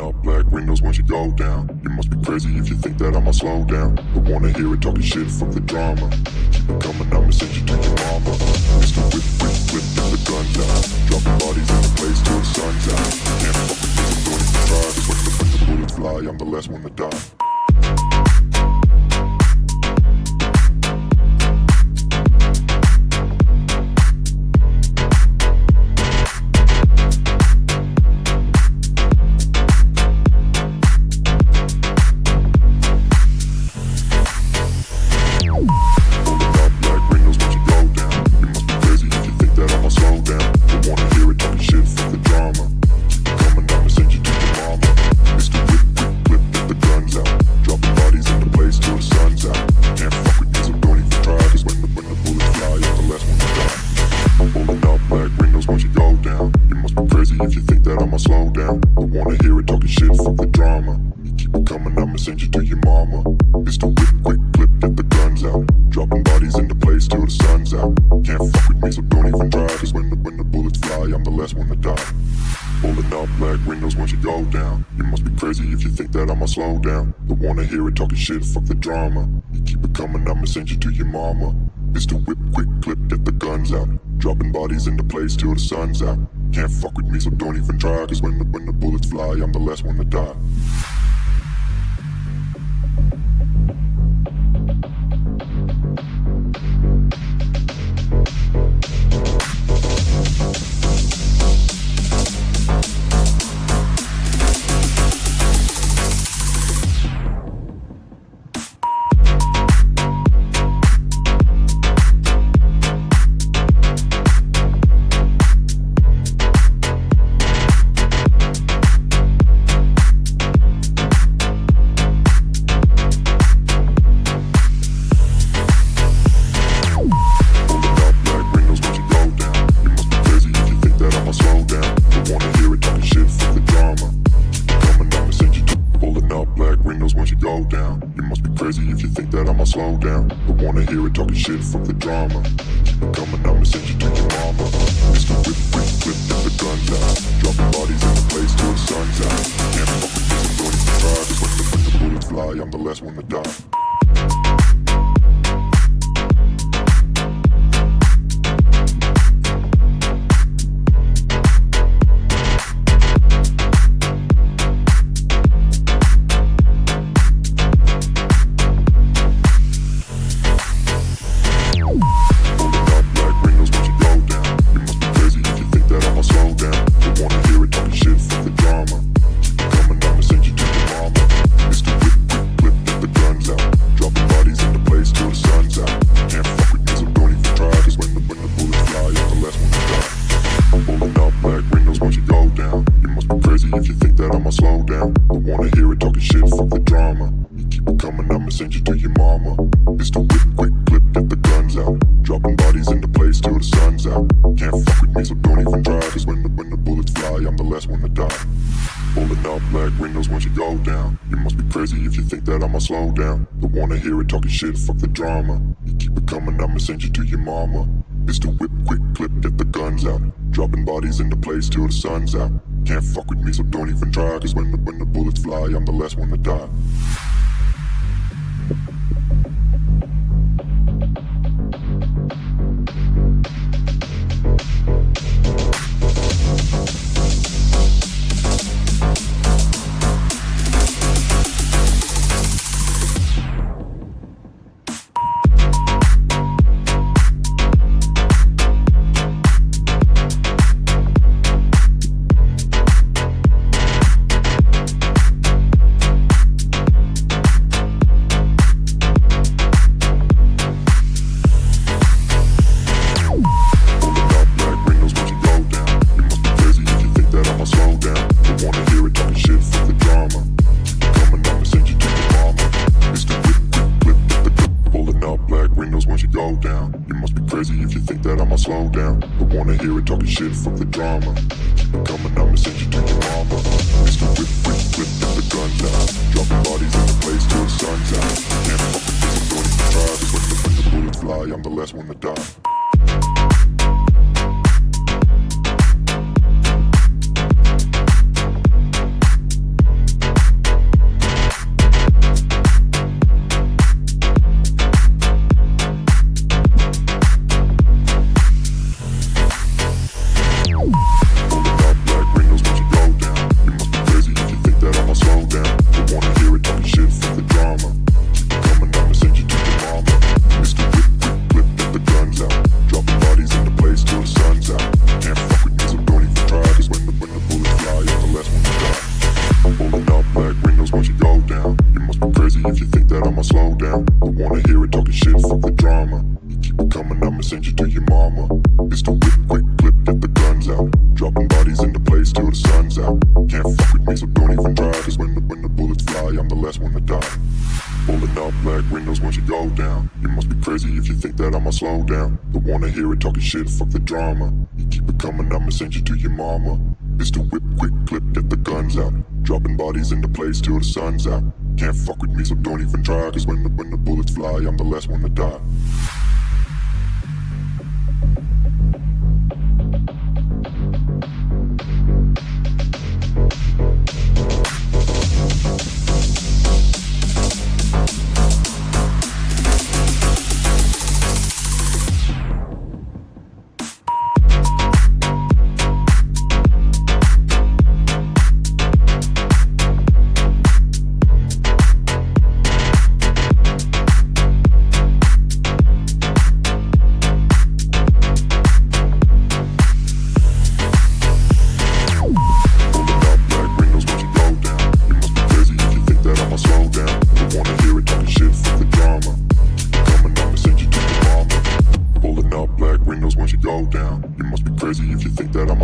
up black windows once you go down. You must be crazy if you think that I'ma slow down. Don't wanna hear it talking shit, fuck the drama. Keep it coming, I'ma send you to your mama. Mr. Whip, whip, whip, get the guns out. Dropping bodies in the place till the sun's out. Can't fuck with me, I'm doing it for try. Cause when the bullets fly, I'm the last one to die. Slow down, don't wanna hear it talking shit, fuck the drama. You keep it coming, I'ma send you to your mama. It's the whip, quick clip, get the guns out. Dropping bodies into place till the sun's out. Can't fuck with me, so don't even try. Cause when the bullets fly, I'm the last one to die. Slow down, don't wanna hear it talking shit, fuck the drama. You keep it coming, I'ma send you to your mama. It's the whip, quick clip, get the guns out. Dropping bodies into place till the sun's out. Can't fuck with me, so don't even try. Cause when the bullets fly, I'm the last one to die. Shit, fuck the drama. Keep it coming, I'ma send you to your mama. It's the whip, whip, whip, get the guns out. Dropping bodies in the place till the sun's out. Can't fuck with this, I'm doing it for try. Cause when the bullets fly, I'm the last one to die. down. Don't wanna hear it talking shit, fuck the drama. You keep it coming, I'ma send you to your mama. It's the whip, quick clip, get the guns out. Dropping bodies into place till the sun's out. Can't fuck with me, so don't even try. Cause when the bullets fly, I'm the last one to die. Pulling up black windows once you go down. You must be crazy if you think that I'ma slow down. Don't wanna hear it talking shit, fuck the drama. You keep it coming, I'ma send you to your mama. It's the whip, quick clip, get the guns out. Dropping bodies into place till the sun's out. Can't fuck with me, so don't even try. Cause when the bullets fly, I'm the last one to die.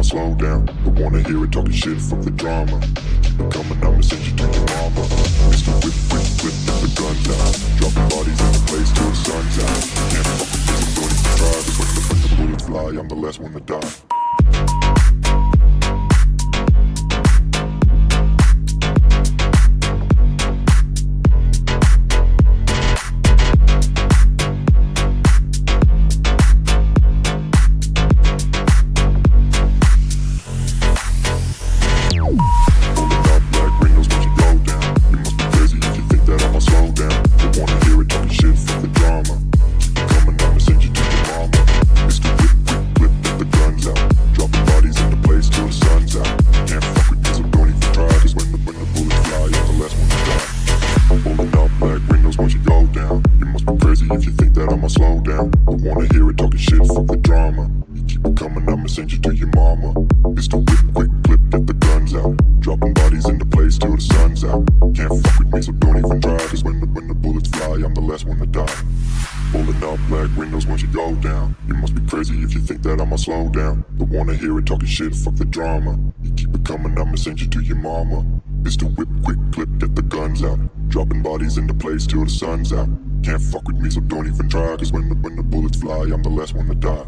Slow down, don't wanna hear it talking shit, fuck the drama. Keep it coming, I'ma send you to your mama. It's the whip, whip, whip, get the guns out. Dropping bodies in the place till the sun's out. Can't fuck with me, don't even try. Cause when the bullets fly, I'm the last one to die. Slow down, don't wanna hear it talking shit, fuck the drama. You keep it coming, I'ma send you to your mama. It's the whip, quick clip, get the guns out. Dropping bodies into place till the sun's out. Can't fuck with me, so don't even try. Cause when the bullets fly, I'm the last one to die.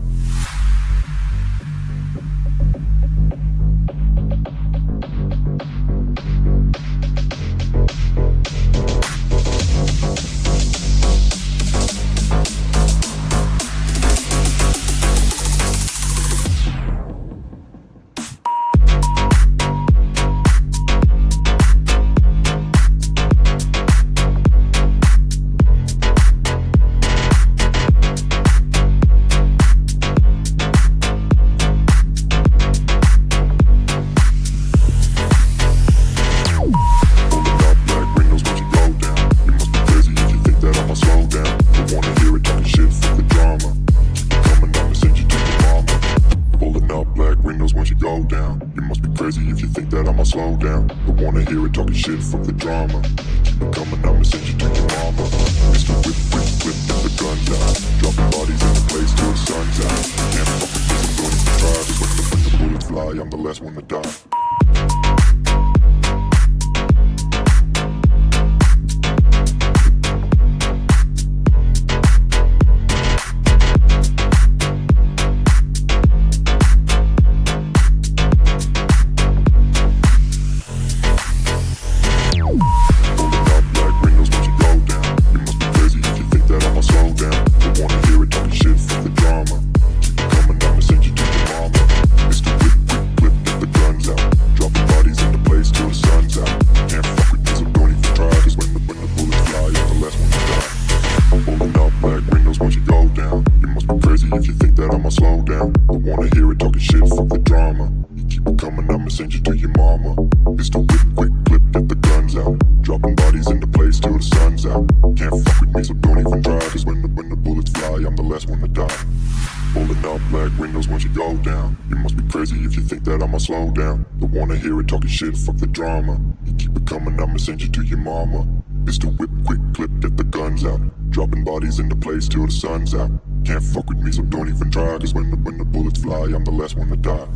Slow down, don't wanna hear it talking shit, fuck the drama. Keep it coming, I'ma send you to your mama. It's the whip, whip, whip, get the guns out. Dropping bodies in the place till the sun's out. Can't fuck with me, so don't even try. Cause when the bullets fly, I'm the last one to die. Slow down, don't wanna hear it talking shit, fuck the drama. You keep it coming, I'ma send you to your mama. is to whip quick clip, get the guns out. Dropping bodies into place till the sun's out. Can't fuck with me, so don't even try. Cause when the bullets fly, I'm the last one to die.